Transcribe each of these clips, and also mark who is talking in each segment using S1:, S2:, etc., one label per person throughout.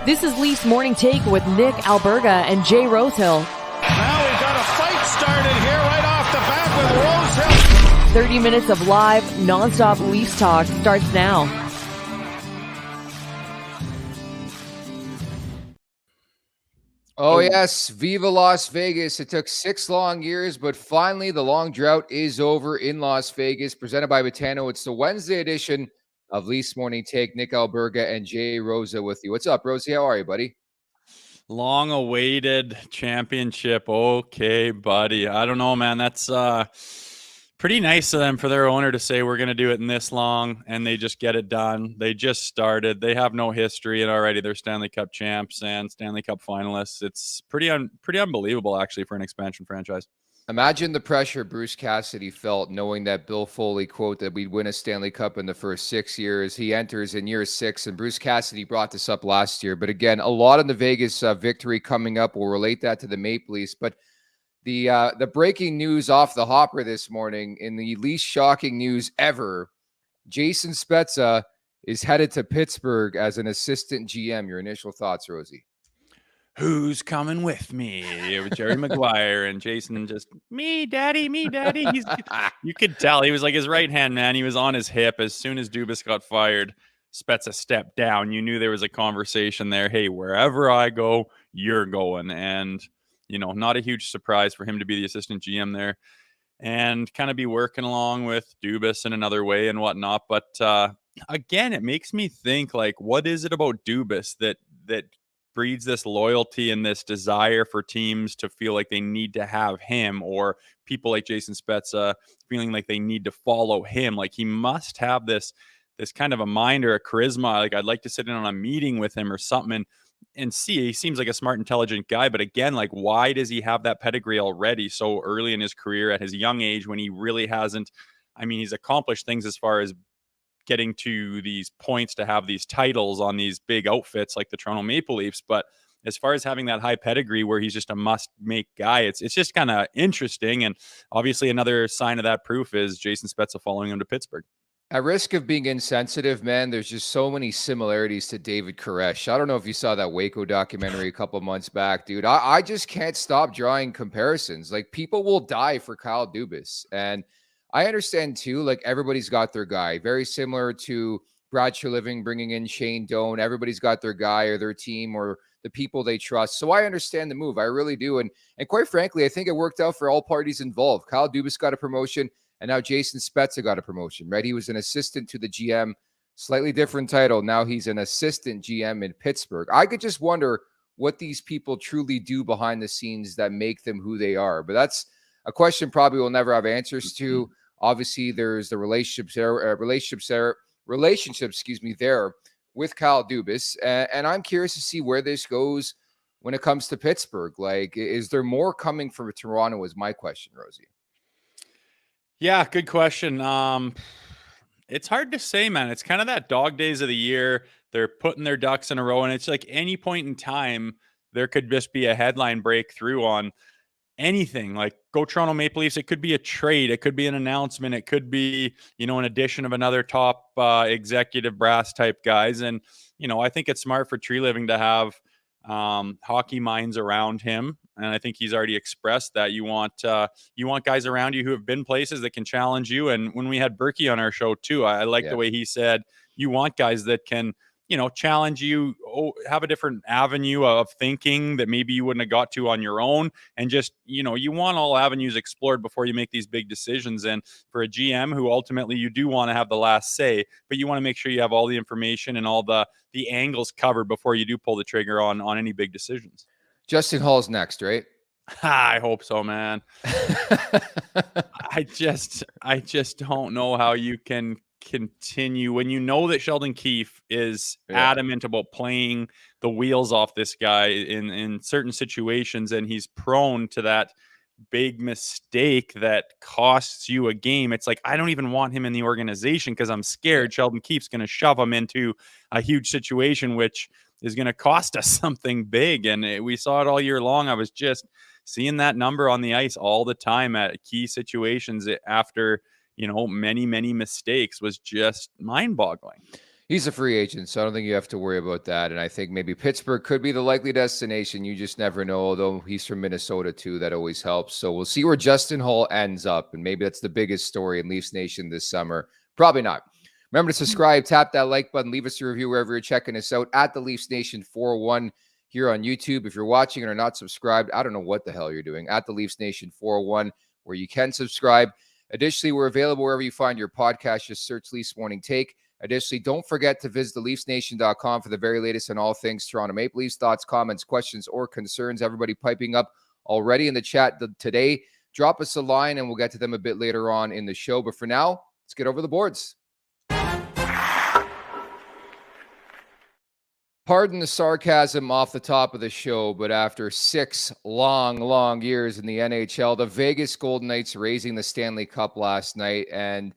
S1: This is Leafs Morning Take with Nick Alberga and Jay Rosehill.
S2: Now we've got a fight started here right off the bat with Rosehill.
S1: 30 minutes of live, nonstop Leafs talk starts now.
S3: Oh, yes. Viva Las Vegas. It took 6 long years, but finally the long drought is over in Las Vegas. Presented by Betano. It's the Wednesday edition of Leafs Morning Take. Nick Alberga and Jay Rosa with you. What's up, Rosie? How are you, buddy?
S4: Long awaited championship. Okay, buddy. I don't know, man. That's pretty nice of them for their owner to say we're going to do it in this long, and they just get it done. They just started. They have no history, and already they're Stanley Cup champs and Stanley Cup finalists. It's pretty unbelievable, actually, for an expansion franchise.
S3: Imagine the pressure Bruce Cassidy felt knowing that Bill Foley quote that we'd win a Stanley Cup in the first 6 years. He enters in year 6, and Bruce Cassidy brought this up last year. But again, a lot of the Vegas victory coming up. We'll relate that to the Maple Leafs. But the breaking news off the hopper this morning, in the least shocking news ever, Jason Spezza is headed to Pittsburgh as an assistant GM. Your initial thoughts, Rosie?
S4: Who's coming with me? It was Jerry Maguire and Jason just, me, daddy. You could tell he was like his right-hand man. He was on his hip. As soon as Dubas got fired, Spezza stepped down. You knew there was a conversation there. Hey, wherever I go, you're going. And, not a huge surprise for him to be the assistant GM there and kind of be working along with Dubas in another way and whatnot. But again, it makes me think, like, what is it about Dubas that breeds this loyalty and this desire for teams to feel like they need to have him, or people like Jason Spezza feeling like they need to follow him? Like, he must have this kind of a mind or a charisma. Like, I'd like to sit in on a meeting with him or something and see. He seems like a smart, intelligent guy, but again, like, why does he have that pedigree already so early in his career at his young age when he really hasn't? I mean, he's accomplished things as far as getting to these points to have these titles on these big outfits like the Toronto Maple Leafs. But as far as having that high pedigree where he's just a must-make guy, it's just kind of interesting. And obviously another sign of that proof is Jason Spezza following him to Pittsburgh.
S3: At risk of being insensitive, man, there's just so many similarities to David Koresh. I don't know if you saw that Waco documentary a couple months back, dude. I just can't stop drawing comparisons. Like, people will die for Kyle Dubas. And I understand, too, like, everybody's got their guy. Very similar to Brad Treliving bringing in Shane Doan. Everybody's got their guy or their team or the people they trust. So I understand the move. I really do. And quite frankly, I think it worked out for all parties involved. Kyle Dubas got a promotion, and now Jason Spezza got a promotion, right? He was an assistant to the GM, slightly different title. Now he's an assistant GM in Pittsburgh. I could just wonder what these people truly do behind the scenes that make them who they are. But that's a question probably we'll never have answers to. Obviously, there's the relationships there with Kyle Dubas. And I'm curious to see where this goes when it comes to Pittsburgh. Like, is there more coming from Toronto is my question, Rosie.
S4: Yeah, good question. It's hard to say, man. It's kind of that dog days of the year. They're putting their ducks in a row, and it's like any point in time, there could just be a headline breakthrough on anything. Like, go Toronto Maple Leafs. It could be a trade. It could be an announcement. It could be, an addition of another top executive brass type guys. And, I think it's smart for Treliving to have hockey minds around him. And I think he's already expressed that you want guys around you who have been places that can challenge you. And when we had Berkey on our show too, I like the way he said, you want guys that can, challenge you, have a different avenue of thinking that maybe you wouldn't have got to on your own. And just, you want all avenues explored before you make these big decisions. And for a GM who ultimately you do want to have the last say, but you want to make sure you have all the information and all the angles covered before you do pull the trigger on any big decisions.
S3: Justin Hall's next, right?
S4: I hope so, man. I just don't know how you can continue when you know that Sheldon Keefe is adamant about playing the wheels off this guy in certain situations, and he's prone to that big mistake that costs you a game. It's like, I don't even want him in the organization because I'm scared Sheldon Keefe's going to shove him into a huge situation, which is going to cost us something big. And we saw it all year long. I was just seeing that number on the ice all the time at key situations after, many, many mistakes was just mind-boggling.
S3: He's a free agent, so I don't think you have to worry about that. And I think maybe Pittsburgh could be the likely destination. You just never know. Although he's from Minnesota too, that always helps. So we'll see where Justin Hall ends up, and maybe that's the biggest story in Leafs Nation this summer. Probably not. Remember to subscribe, tap that like button, leave us a review wherever you're checking us out at the Leafs Nation 401 here on YouTube. If you're watching and are not subscribed, I don't know what the hell you're doing. At the Leafs Nation 401, where you can subscribe. Additionally, we're available wherever you find your podcast. Just search Leafs Morning Take. Additionally, don't forget to visit theleafsnation.com for the very latest on all things Toronto Maple Leafs. Thoughts, comments, questions, or concerns. Everybody piping up already in the chat today. Drop us a line and we'll get to them a bit later on in the show. But for now, let's get over the boards. Pardon the sarcasm off the top of the show, but after 6 long years in the NHL, the Vegas Golden Knights raising the Stanley Cup last night. And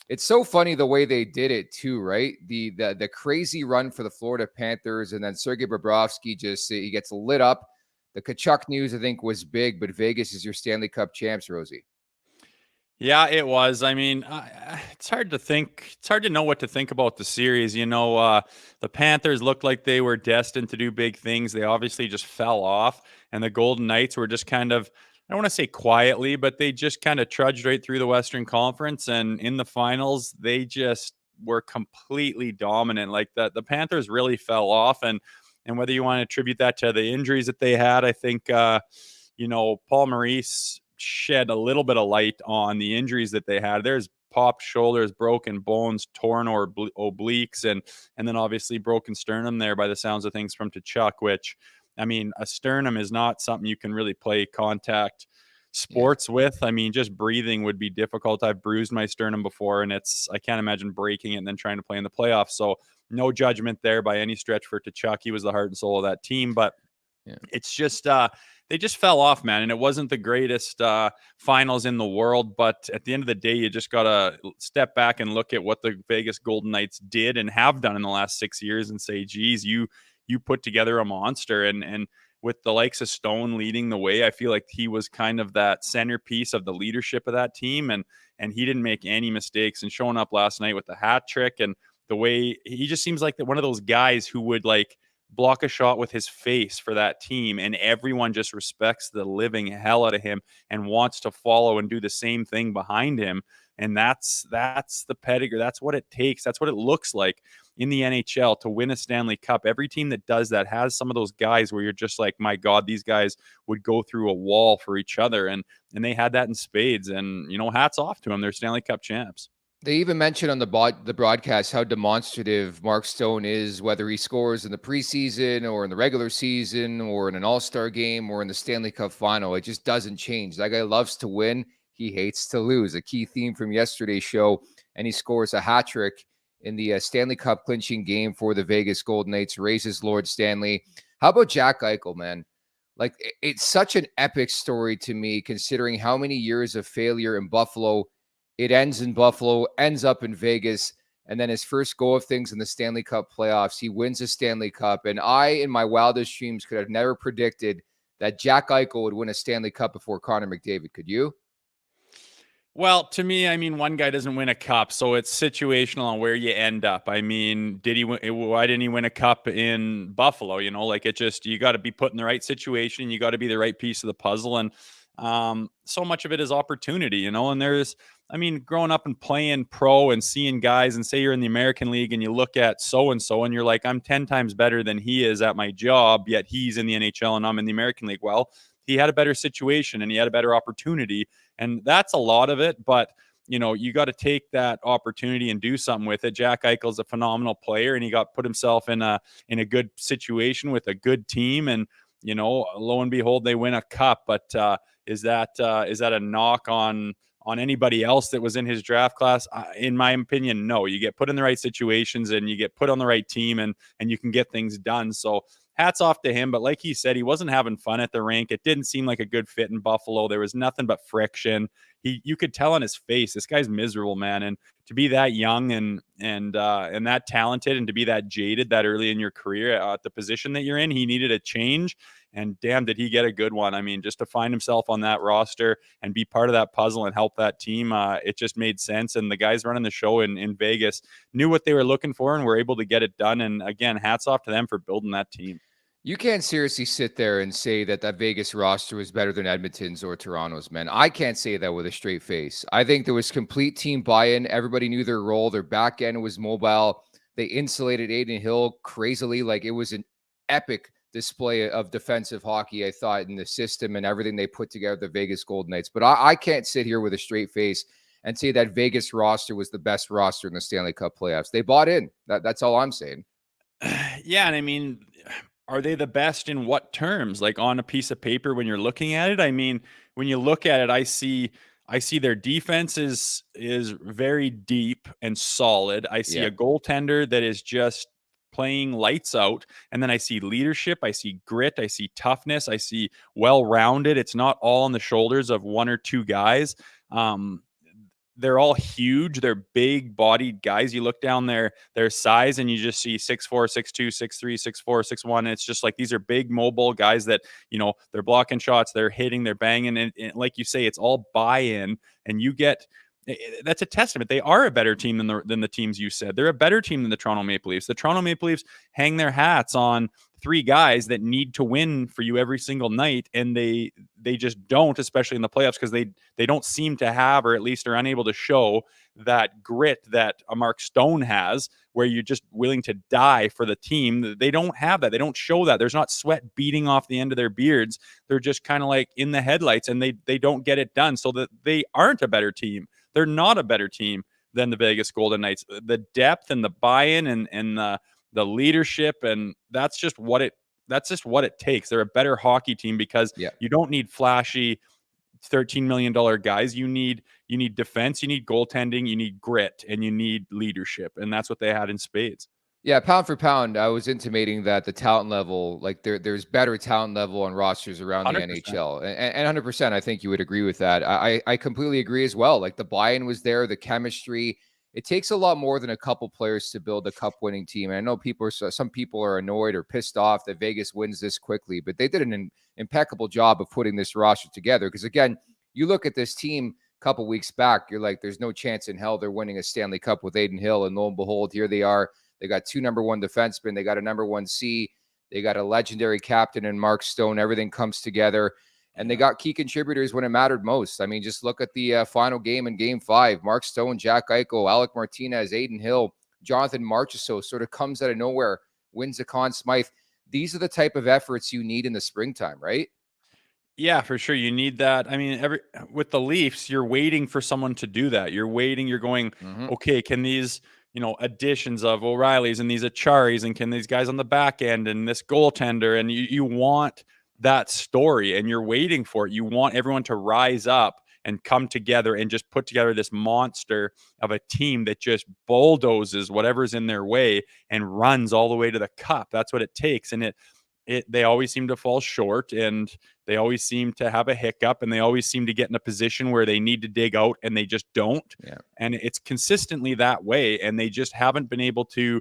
S3: it's so funny the way they did it too, right? The crazy run for the Florida Panthers, and then Sergei Bobrovsky he gets lit up. The Tkachuk news, I think, was big, but Vegas is your Stanley Cup champs, Rosie.
S4: Yeah, it was. I mean, it's hard to think. It's hard to know what to think about the series. The Panthers looked like they were destined to do big things. They obviously just fell off, and the Golden Knights were just kind of, I don't want to say quietly, but they just kind of trudged right through the Western Conference. And in the finals, they just were completely dominant. Like the Panthers really fell off. And whether you want to attribute that to the injuries that they had, I think, Paul Maurice shed a little bit of light on the injuries that they had. There's popped shoulders, broken bones, torn obliques, and then obviously broken sternum there by the sounds of things from Tkachuk, which, I mean, a sternum is not something you can really play contact sports with. I mean, just breathing would be difficult. I've bruised my sternum before, and I can't imagine breaking it and then trying to play in the playoffs. So no judgment there by any stretch for Tkachuk. He was the heart and soul of that team, but it's just they just fell off, man. And it wasn't the greatest finals in the world, but at the end of the day, you just got to step back and look at what the Vegas Golden Knights did and have done in the last 6 years and say, geez, you put together a monster. And with the likes of Stone leading the way, I feel like he was kind of that centerpiece of the leadership of that team. And he didn't make any mistakes, and showing up last night with the hat trick, and the way he just seems like one of those guys who would like block a shot with his face for that team, and everyone just respects the living hell out of him and wants to follow and do the same thing behind him. And that's the pedigree. That's what it takes. That's what it looks like in the NHL to win a Stanley Cup. Every team that does that has some of those guys where you're just like, my God, these guys would go through a wall for each other. And they had that in spades. And, hats off to them. They're Stanley Cup champs.
S3: They even mentioned on the broadcast how demonstrative Mark Stone is, whether he scores in the preseason or in the regular season or in an all-star game or in the Stanley Cup final. It just doesn't change. That guy loves to win. He hates to lose. A key theme from yesterday's show. And he scores a hat trick in the Stanley Cup clinching game for the Vegas Golden Knights, raises Lord Stanley. How about Jack Eichel, man? Like, it's such an epic story to me, considering how many years of failure in Buffalo. It ends in Buffalo, ends up in Vegas, and then his first go of things in the Stanley Cup playoffs, he wins the Stanley Cup. And I, in my wildest dreams, could have never predicted that Jack Eichel would win a Stanley Cup before Connor McDavid. Could you?
S4: Well, to me, I mean, one guy doesn't win a cup, so it's situational on where you end up. I mean, why didn't he win a cup in Buffalo? Like, you got to be put in the right situation. You got to be the right piece of the puzzle. And so much of it is opportunity, and growing up and playing pro and seeing guys, and say you're in the American League and you look at so-and-so and you're like, I'm 10 times better than he is at my job, yet he's in the NHL and I'm in the American League. Well, he had a better situation and he had a better opportunity, and that's a lot of it. But you got to take that opportunity and do something with it. Jack Eichel's a phenomenal player, and he got put himself in a good situation with a good team, and lo and behold, they win a cup. But is that a knock on anybody else that was in his draft class? In my opinion, no. You get put in the right situations and you get put on the right team, and you can get things done. So hats off to him. But like he said, he wasn't having fun at the rink. It didn't seem like a good fit in Buffalo. There was nothing but friction. you could tell on his face, this guy's miserable, man. And to be that young and that talented, and to be that jaded that early in your career at the position that you're in, he needed a change. And damn, did he get a good one. I mean, just to find himself on that roster and be part of that puzzle and help that team, it just made sense. And the guys running the show in Vegas knew what they were looking for and were able to get it done. And again, hats off to them for building that team.
S3: You can't seriously sit there and say that Vegas roster was better than Edmonton's or Toronto's, man. I can't say that with a straight face. I think there was complete team buy-in. Everybody knew their role. Their back end was mobile. They insulated Adin Hill crazily. Like, it was an epic display of defensive hockey, I thought, in the system and everything they put together, the Vegas Golden Knights. But I can't sit here with a straight face and say that Vegas roster was the best roster in the Stanley Cup playoffs. They bought in. That's all I'm saying.
S4: Yeah, and I mean, are they the best in what terms? Like, on a piece of paper when you're looking at it? I mean, when you look at it, I see their defense is very deep and solid. I see a goaltender that is just playing lights out. And then I see leadership, I see grit, I see toughness, I see well-rounded. It's not all on the shoulders of one or two guys. They're all huge. They're big-bodied guys. You look down their size and you just see 6'4", 6'2", 6'3", 6'4", 6'1". It's just like, these are big, mobile guys that, you know, they're blocking shots, they're hitting, they're banging. And like you say, it's all buy-in. And you get... that's a testament. They are a better team than the teams you said. They're a better team than the Toronto Maple Leafs. The Toronto Maple Leafs hang their hats on three guys that need to win for you every single night, and they just don't, especially in the playoffs, because they don't seem to have, or at least are unable to show, that grit that a Mark Stone has, where you're just willing to die for the team. They don't have that. They don't show that. There's not sweat beating off the end of their beards. They're just kind of like in the headlights, and they don't get it done, so that they aren't a better team. They're not a better team than the Vegas Golden Knights. The depth and the buy-in and the leadership, and that's just what it takes. They're a better hockey team because you don't need flashy $13 million guys. You need defense, you need goaltending, you need grit, and you need leadership. And that's what they had in spades.
S3: Yeah, pound for pound, I was intimating that the talent level, like there's better talent level on rosters around
S4: 100%.
S3: the NHL. And 100%, I think you would agree with that. I completely agree as well. Like, the buy-in was there, the chemistry. It takes a lot more than a couple players to build a cup-winning team. And I know some people are annoyed or pissed off that Vegas wins this quickly, but they did an impeccable job of putting this roster together. Because, again, you look at this team a couple weeks back, you're like, there's no chance in hell they're winning a Stanley Cup with Adin Hill. And lo and behold, here they are. They got two number one defensemen. They got a number one C. They got a legendary captain in Mark Stone. Everything comes together. And they got key contributors when it mattered most. I mean, just look at the final game in Game 5. Mark Stone, Jack Eichel, Alec Martinez, Adin Hill, Jonathan Marchessault sort of comes out of nowhere, wins the Conn Smythe. These are the type of efforts you need in the springtime, right?
S4: Yeah, for sure. You need that. I mean, with the Leafs, you're waiting for someone to do that. You're waiting. You're going, okay, can these, additions of O'Reilly's and these Acharis, and can these guys on the back end and this goaltender, and you want that story, and you're waiting for it. You want everyone to rise up and come together and just put together this monster of a team that just bulldozes whatever's in their way and runs all the way to the cup. That's what it takes. And they always seem to fall short, and they always seem to have a hiccup, and they always seem to get in a position where they need to dig out and they just don't.
S3: Yeah.
S4: And it's consistently that way, and they just haven't been able to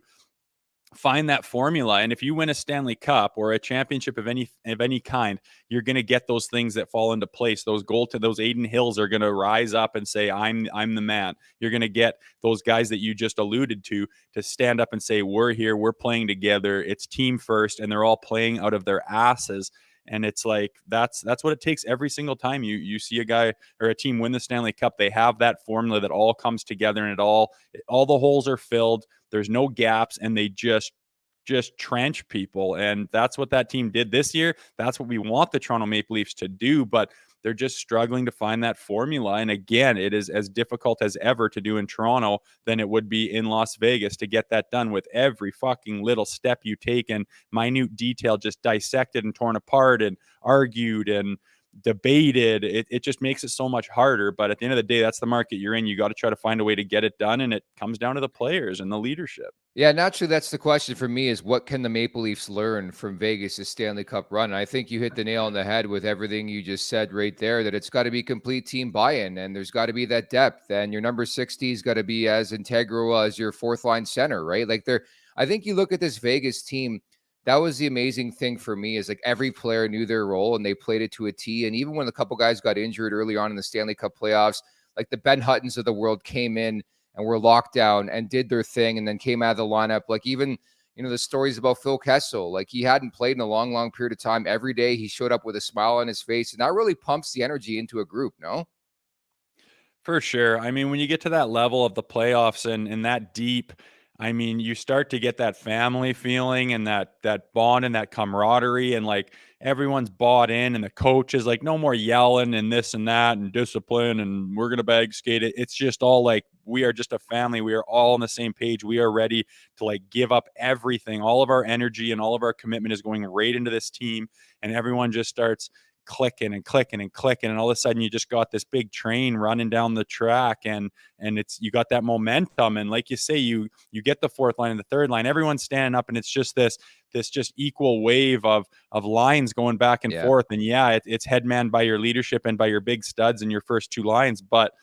S4: find that formula. And if you win a Stanley Cup or a championship of any kind, you're going to get those things that fall into place. Those Adin Hills are going to rise up and say, I'm the man. You're going to get those guys that you just alluded to stand up and say, we're here, we're playing together. It's team first, and they're all playing out of their asses. And it's like, that's what it takes every single time you see a guy or a team win the Stanley Cup. They have that formula that all comes together, and all the holes are filled. There's no gaps, and they just trench people. And that's what that team did this year. That's what we want the Toronto Maple Leafs to do, but they're just struggling to find that formula. And again, it is as difficult as ever to do in Toronto than it would be in Las Vegas to get that done, with every fucking little step you take and minute detail just dissected and torn apart and argued and debated. It just makes it so much harder. But at the end of the day, that's the market you're in. You got to try to find a way to get it done, and it comes down to the players and the leadership.
S3: Yeah, naturally, that's the question for me is what can the Maple Leafs learn from Vegas' Stanley Cup run? And I think you hit the nail on the head with everything you just said right there, that it's got to be complete team buy-in and there's got to be that depth. And your number 60's got to be as integral as your fourth line center, right? Like I think you look at this Vegas team, that was the amazing thing for me is like every player knew their role and they played it to a T. And even when a couple guys got injured early on in the Stanley Cup playoffs, like the Ben Huttons of the world came in and were locked down and did their thing and then came out of the lineup. Like even, the stories about Phil Kessel, like he hadn't played in a long, long period of time. Every day he showed up with a smile on his face, and that really pumps the energy into a group, no?
S4: For sure. I mean, when you get to that level of the playoffs and that deep, I mean, you start to get that family feeling and that bond and that camaraderie, and like everyone's bought in, and the coach is like, no more yelling and this and that and discipline and we're gonna bag skate it. It's just all like we are just a family. We are all on the same page. We are ready to like give up everything. All of our energy and all of our commitment is going right into this team, and everyone just starts clicking and clicking and clicking, and all of a sudden you just got this big train running down the track, and it's, you got that momentum, and like you say, you get the fourth line and the third line, everyone's standing up, and it's just this just equal wave of lines going back and
S3: Yeah.
S4: forth. And yeah, it's headman by your leadership and by your big studs in your first two lines, but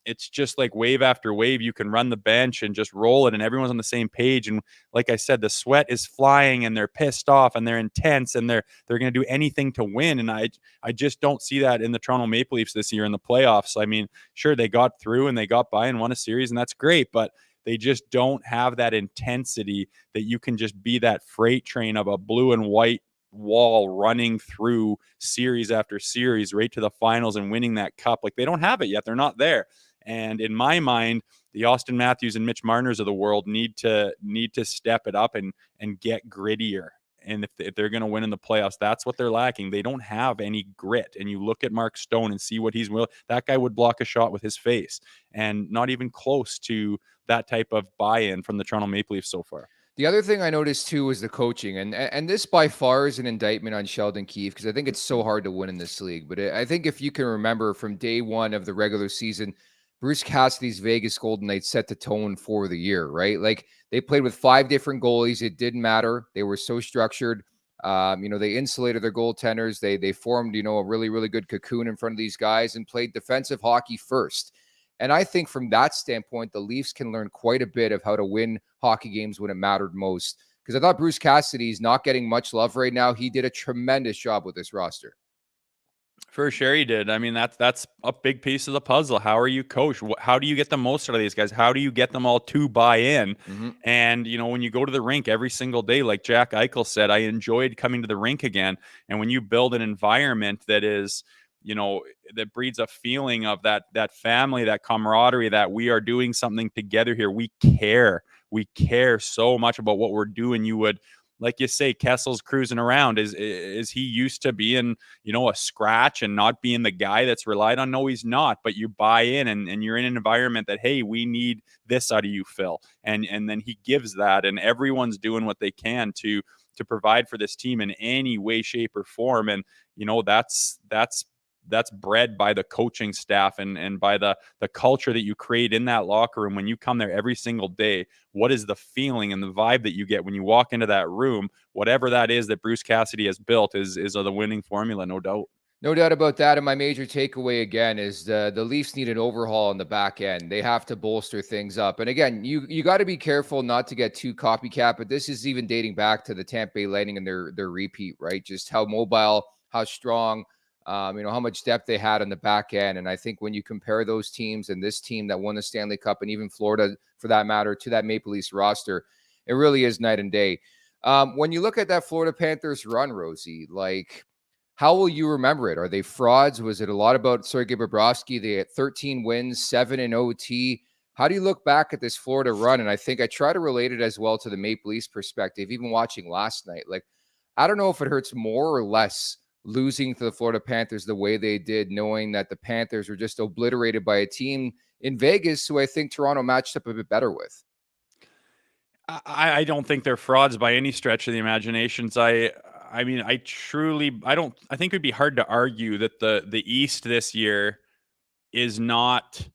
S4: it's just like wave after wave. You can run the bench and just roll it, and everyone's on the same page. And like I said, the sweat is flying, and they're pissed off, and they're intense, and they're going to do anything to win. And I just don't see that in the Toronto Maple Leafs this year in the playoffs. I mean, sure, they got through and they got by and won a series, and that's great, but they just don't have that intensity that you can just be that freight train of a blue and white wall running through series after series right to the finals and winning that cup. Like, they don't have it yet. They're not there. And in my mind, the Austin Matthews and Mitch Marners of the world need to step it up and get grittier. And if they're going to win in the playoffs, that's what they're lacking. They don't have any grit. And you look at Mark Stone and see what he's will. That guy would block a shot with his face, and not even close to that type of buy-in from the Toronto Maple Leafs so far.
S3: The other thing I noticed too was the coaching, and this by far is an indictment on Sheldon Keefe because I think it's so hard to win in this league. But I think if you can remember from day one of the regular season, Bruce Cassidy's Vegas Golden Knights set the tone for the year, right? Like they played with 5 different goalies. It didn't matter. They were so structured. They insulated their goaltenders. They formed, a really, really good cocoon in front of these guys and played defensive hockey first. And I think from that standpoint, the Leafs can learn quite a bit of how to win hockey games when it mattered most. Because I thought Bruce Cassidy's not getting much love right now. He did a tremendous job with this roster.
S4: For sure he did. I mean, that's a big piece of the puzzle. How are you coached? How do you get the most out of these guys? How do you get them all to buy in?
S3: Mm-hmm.
S4: And, when you go to the rink every single day, like Jack Eichel said, I enjoyed coming to the rink again. And when you build an environment that is, that breeds a feeling of that family, that camaraderie, that we are doing something together here. We care so much about what we're doing. You would, like you say, Kessel's cruising around. Is he used to being, a scratch and not being the guy that's relied on? No, he's not. But you buy in, and you're in an environment that, hey, we need this out of you, Phil. And then he gives that, and everyone's doing what they can to provide for this team in any way, shape, or form. And that's bred by the coaching staff and by the culture that you create in that locker room when you come there every single day. What is the feeling and the vibe that you get when you walk into that room? Whatever that is that Bruce Cassidy has built is the winning formula, no doubt.
S3: No doubt about that. And my major takeaway again is the Leafs need an overhaul on the back end. They have to bolster things up. And again, you got to be careful not to get too copycat, but this is even dating back to the Tampa Bay Lightning and their repeat, right? Just how mobile, how strong, how much depth they had on the back end. And I think when you compare those teams and this team that won the Stanley Cup and even Florida, for that matter, to that Maple Leafs roster, it really is night and day. When you look at that Florida Panthers run, Rosie, like, how will you remember it? Are they frauds? Was it a lot about Sergei Bobrovsky? They had 13 wins, 7 in OT. How do you look back at this Florida run? And I think I try to relate it as well to the Maple Leafs perspective, even watching last night. Like, I don't know if it hurts more or less losing to the Florida Panthers the way they did, knowing that the Panthers were just obliterated by a team in Vegas who I think Toronto matched up a bit better with.
S4: I don't think they're frauds by any stretch of the imaginations. I think it'd be hard to argue that the East this year is not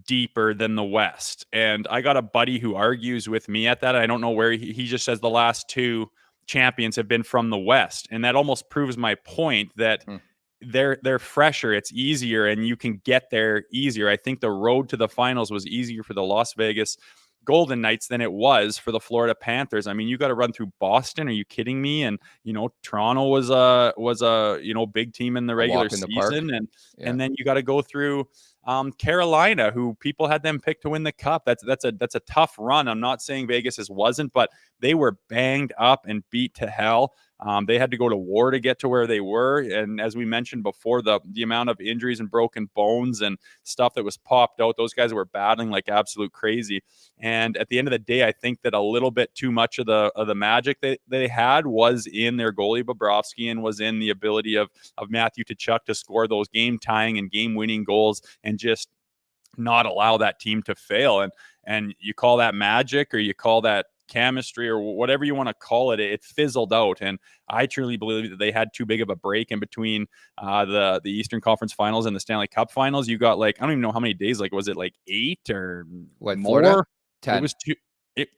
S4: deeper than the West. And I got a buddy who argues with me at that. I don't know where he just says the last two champions have been from the West. And that almost proves my point that they're fresher, it's easier, and you can get there easier. I think the road to the finals was easier for the Las Vegas Golden Knights than it was for the Florida Panthers. I mean, you got to run through Boston. Are you kidding me? And Toronto was a big team in the regular season, and then you got to go through Carolina, who people had them picked to win the cup. That's a tough run. I'm not saying Vegas wasn't, but they were banged up and beat to hell. They had to go to war to get to where they were. And as we mentioned before, the amount of injuries and broken bones and stuff that was popped out, those guys were battling like absolute crazy. And at the end of the day, I think that a little bit too much of the magic that they had was in their goalie Bobrovsky, and was in the ability of Matthew Tkachuk to score those game tying and game winning goals and just not allow that team to fail. And you call that magic, or you call that chemistry, or whatever you want to call it, it fizzled out. And I truly believe that they had too big of a break in between the Eastern Conference Finals and the Stanley Cup Finals. You got I don't even know how many days. Was it 8 or what, more? Florida? 10. It was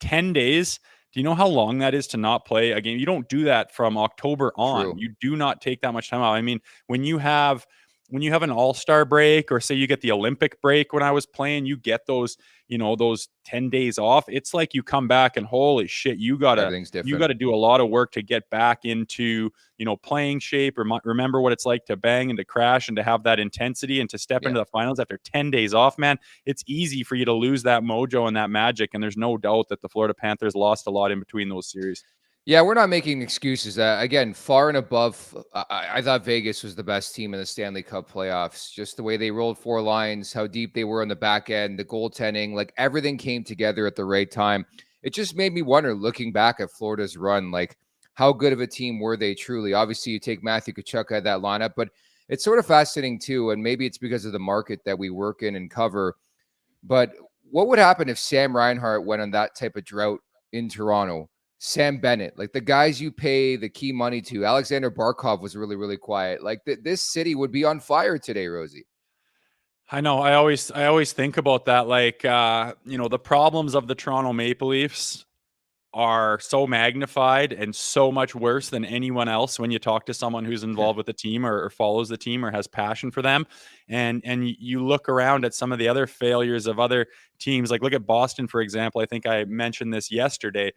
S4: 10 days. Do you know how long that is to not play a game? You don't do that from October on. True. You do not take that much time out. I mean, when you have an all-star break, or say you get the Olympic break, when I was playing, you get those 10 days off. It's like you come back and holy shit, you gotta do a lot of work to get back into playing shape, or remember what it's like to bang and to crash and to have that intensity and to step into the finals after 10 days off, man. It's easy for you to lose that mojo and that magic, and there's no doubt that the Florida Panthers lost a lot in between those series.
S3: Yeah, we're not making excuses. Again, far and above, I thought Vegas was the best team in the Stanley Cup playoffs. Just the way they rolled 4 lines, how deep they were on the back end, the goaltending, everything came together at the right time. It just made me wonder, looking back at Florida's run, how good of a team were they truly? Obviously, you take Matthew Tkachuk out of that lineup, but it's sort of fascinating too, and maybe it's because of the market that we work in and cover. But what would happen if Sam Reinhart went on that type of drought in Toronto? Sam Bennett, the guys you pay the key money to. Alexander Barkov was really, really quiet. This city would be on fire today, Rosie.
S4: I know. I always think about that. The problems of the Toronto Maple Leafs are so magnified and so much worse than anyone else when you talk to someone who's involved with the team, or follows the team, or has passion for them. And you look around at some of the other failures of other teams. Look at Boston, for example. I think I mentioned this yesterday.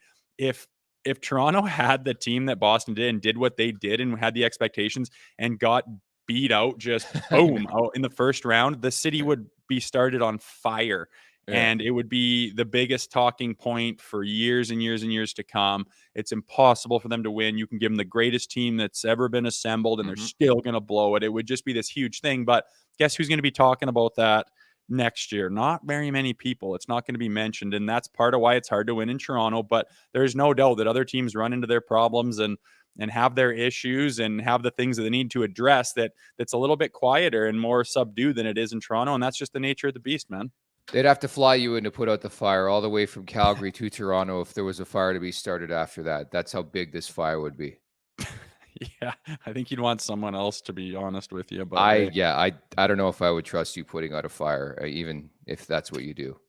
S4: If Toronto had the team that Boston did and did what they did and had the expectations and got beat out just boom out in the first round, the city would be started on fire. Yeah. And it would be the biggest talking point for years and years and years to come. It's impossible for them to win. You can give them the greatest team that's ever been assembled, and they're still going to blow it. It would just be this huge thing. But guess who's going to be talking about that next year? Not very many people. It's not going to be mentioned, and that's part of why it's hard to win in Toronto. But there's no doubt that other teams run into their problems and have their issues and have the things that they need to address that's a little bit quieter and more subdued than it is in Toronto, and that's just the nature of the beast, man.
S3: They'd have to fly you in to put out the fire all the way from Calgary to Toronto if there was a fire to be started after that. That's how big this fire would be.
S4: Yeah, I think you'd want someone else, to be honest with you. But
S3: I don't know if I would trust you putting out a fire, even if that's what you do.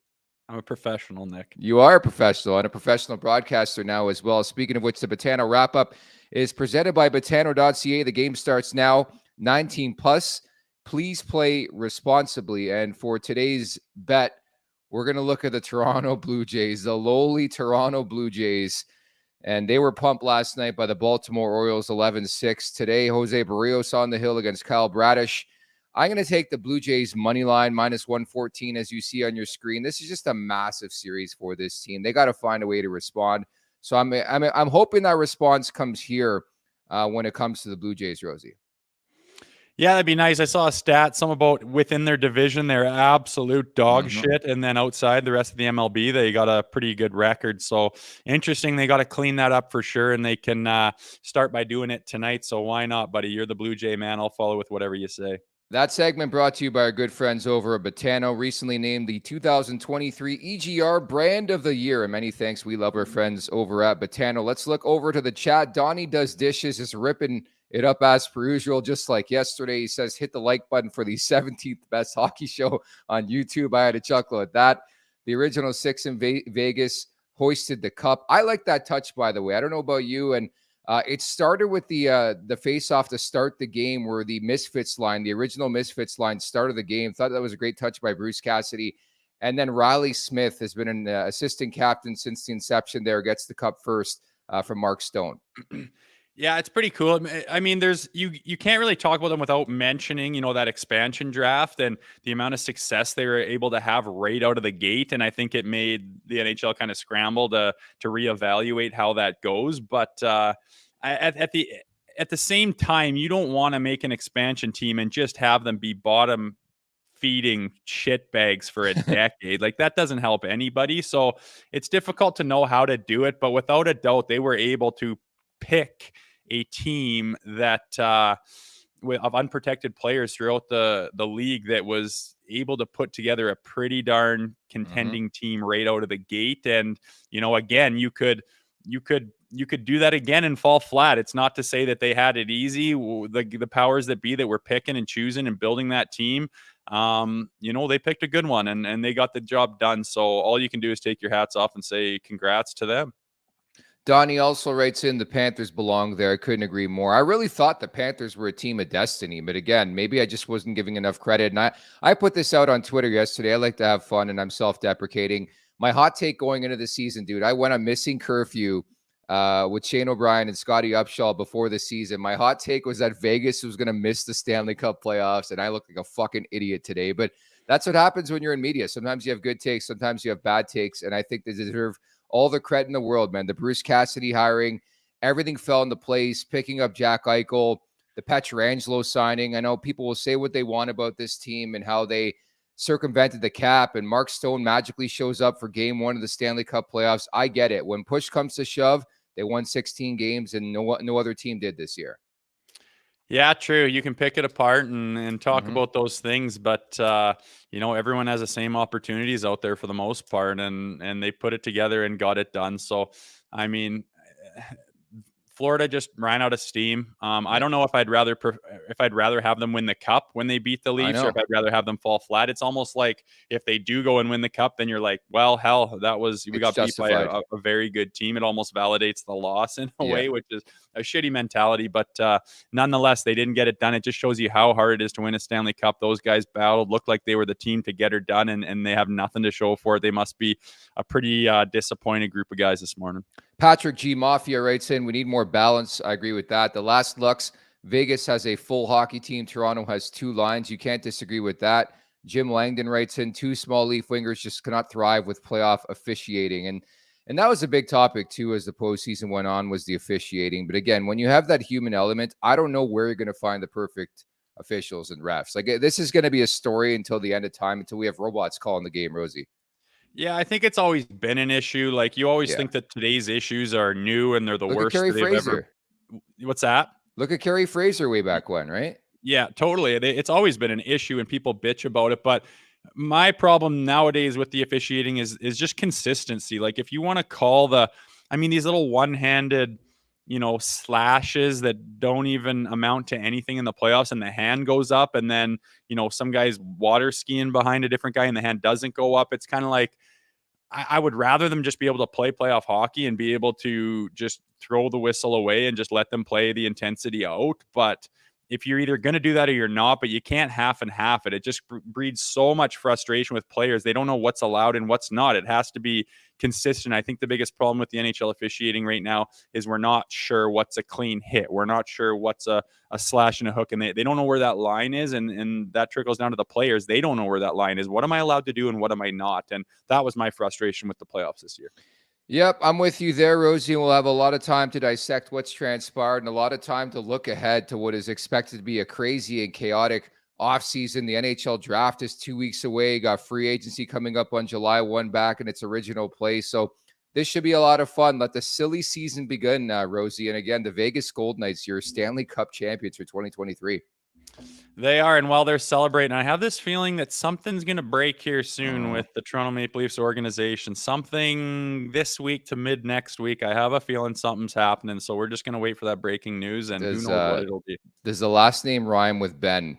S4: I'm a professional, Nick.
S3: You are a professional and a professional broadcaster now as well. Speaking of which, the Betano wrap-up is presented by Betano.ca. The game starts now, 19 plus. Please play responsibly. And for today's bet, we're going to look at the Toronto Blue Jays, the lowly Toronto Blue Jays. And they were pumped last night by the Baltimore Orioles 11-6. Today, Jose Barrios on the hill against Kyle Bradish. I'm going to take the Blue Jays money line -114, as you see on your screen. This is just a massive series for this team. They got to find a way to respond. So I'm hoping that response comes here when it comes to the Blue Jays, Rosie.
S4: Yeah, that'd be nice. I saw a stat, some about within their division, they're absolute dog shit. And then outside the rest of the MLB, they got a pretty good record. So interesting. They got to clean that up for sure. And they can start by doing it tonight. So why not, buddy? You're the Blue Jay man. I'll follow with whatever you say.
S3: That segment brought to you by our good friends over at Betano, recently named the 2023 EGR Brand of the Year. And many thanks. We love our friends over at Betano. Let's look over to the chat. Donnie Does Dishes is ripping it up as per usual, just like yesterday. He says, hit the like button for the 17th best hockey show on YouTube. I had a chuckle at that. The original 6 in Vegas hoisted the cup. I like that touch, by the way. I don't know about you. And it started with the face-off to start the game, where the Misfits line, the original Misfits line, started the game. Thought that was a great touch by Bruce Cassidy. And then Riley Smith has been an assistant captain since the inception there, gets the cup first from Mark Stone.
S4: Yeah, it's pretty cool. I mean, there's you can't really talk about them without mentioning, that expansion draft and the amount of success they were able to have right out of the gate. And I think it made the NHL kind of scramble to reevaluate how that goes. But at the same time, you don't want to make an expansion team and just have them be bottom feeding shit bags for a decade. Like, that doesn't help anybody. So it's difficult to know how to do it. But without a doubt, they were able to pick a team that of unprotected players throughout the league that was able to put together a pretty darn contending team right out of the gate. And again, you could do that again and fall flat. It's not to say that they had it easy. The powers that be that were picking and choosing and building that team, they picked a good one and they got the job done. So all you can do is take your hats off and say congrats to them.
S3: Donnie also writes in, the Panthers belong there. I couldn't agree more. I really thought the Panthers were a team of destiny, but again, maybe I just wasn't giving enough credit. And I put this out on Twitter yesterday. I like to have fun, and I'm self-deprecating. My hot take going into the season, dude, I went on missing curfew with Shane O'Brien and Scotty Upshaw before the season. My hot take was that Vegas was going to miss the Stanley Cup playoffs, and I look like a fucking idiot today. But that's what happens when you're in media. Sometimes you have good takes, sometimes you have bad takes, and I think they deserve all the credit in the world, man. The Bruce Cassidy hiring, everything fell into place, picking up Jack Eichel, the Pietrangelo signing. I know people will say what they want about this team and how they circumvented the cap, and Mark Stone magically shows up for game 1 of the Stanley Cup playoffs. I get it. When push comes to shove, they won 16 games, and no other team did this year.
S4: Yeah, true. You can pick it apart and talk about those things, but everyone has the same opportunities out there for the most part, and they put it together and got it done. So, I mean, Florida just ran out of steam. I don't know if I'd rather have them win the cup when they beat the Leafs, or if I'd rather have them fall flat. It's almost like if they do go and win the cup, then you're like, well, hell, we got beat by a very good team. It almost validates the loss in a way, which is a shitty mentality. But nonetheless, they didn't get it done. It just shows you how hard it is to win a Stanley Cup. Those guys battled, looked like they were the team to get her done, and they have nothing to show for it. They must be a pretty disappointed group of guys this morning.
S3: Patrick G. Mafia writes in, we need more balance. I agree with that. The last looks, Vegas has a full hockey team. Toronto has 2 lines. You can't disagree with that. Jim Langdon writes in, 2 small Leaf wingers just cannot thrive with playoff officiating. And that was a big topic, too, as the postseason went on, was the officiating. But again, when you have that human element, I don't know where you're going to find the perfect officials and refs. Like, this is going to be a story until the end of time, until we have robots calling the game, Rosie.
S4: Yeah, I think it's always been an issue. Like, you always think that today's issues are new and they're the worst
S3: Carey
S4: they've
S3: Fraser.
S4: ever. What's that?
S3: Look at Carey Fraser way back when, right?
S4: Yeah, totally. It's always been an issue and people bitch about it. But my problem nowadays with the officiating is just consistency. Like, if you want to call these little one-handed, slashes that don't even amount to anything in the playoffs, and the hand goes up, and then, some guy's water skiing behind a different guy and the hand doesn't go up. It's kind of like, I would rather them just be able to play playoff hockey and be able to just throw the whistle away and just let them play the intensity out. But if you're either going to do that or you're not, but you can't half and half it. It just breeds so much frustration with players. They don't know what's allowed and what's not. It has to be consistent. I think the biggest problem with the NHL officiating right now is we're not sure what's a clean hit. We're not sure what's a slash and a hook, and they don't know where that line is, and that trickles down to the players. They don't know where that line is. What am I allowed to do and what am I not? And that was my frustration with the playoffs this year.
S3: Yep, I'm with you there, Rosie. We'll have a lot of time to dissect what's transpired and a lot of time to look ahead to what is expected to be a crazy and chaotic offseason. The NHL draft is 2 weeks away. Got free agency coming up on July 1 back in its original place. So this should be a lot of fun. Let the silly season begin, Rosie. And again, the Vegas Golden Knights, your Stanley Cup champions for 2023.
S4: They are, and while they're celebrating, I have this feeling that something's going to break here soon with the Toronto Maple Leafs organization. Something this week to mid next week. I have a feeling something's happening, so we're just going to wait for that breaking news, and who knows what it'll be.
S3: Does the last name rhyme with Ben?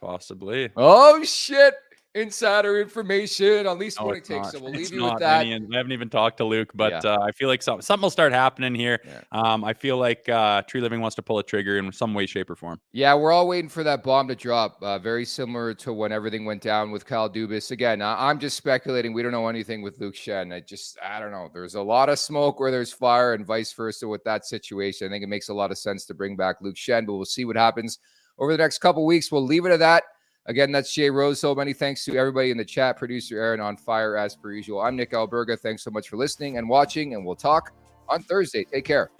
S4: Possibly.
S3: Oh, shit. Insider information. At least
S4: No,
S3: what it
S4: it's
S3: takes.
S4: not.
S3: So we'll
S4: It's
S3: leave you with
S4: not
S3: that.
S4: any, and I haven't even talked to Luke, but
S3: Yeah.
S4: I feel like something will start happening here.
S3: Yeah.
S4: I feel like Tree Living wants to pull a trigger in some way, shape, or form.
S3: Yeah, we're all waiting for that bomb to drop. Very similar to when everything went down with Kyle Dubas. Again, I'm just speculating. We don't know anything with Luke Shen. I don't know. There's a lot of smoke where there's fire and vice versa with that situation. I think it makes a lot of sense to bring back Luke Shen, but we'll see what happens over the next couple weeks. We'll leave it at that. Again, that's Jay Rosehill. Many thanks to everybody in the chat. Producer Aaron on fire as per usual. I'm Nick Alberga. Thanks so much for listening and watching, and we'll talk on Thursday. Take care.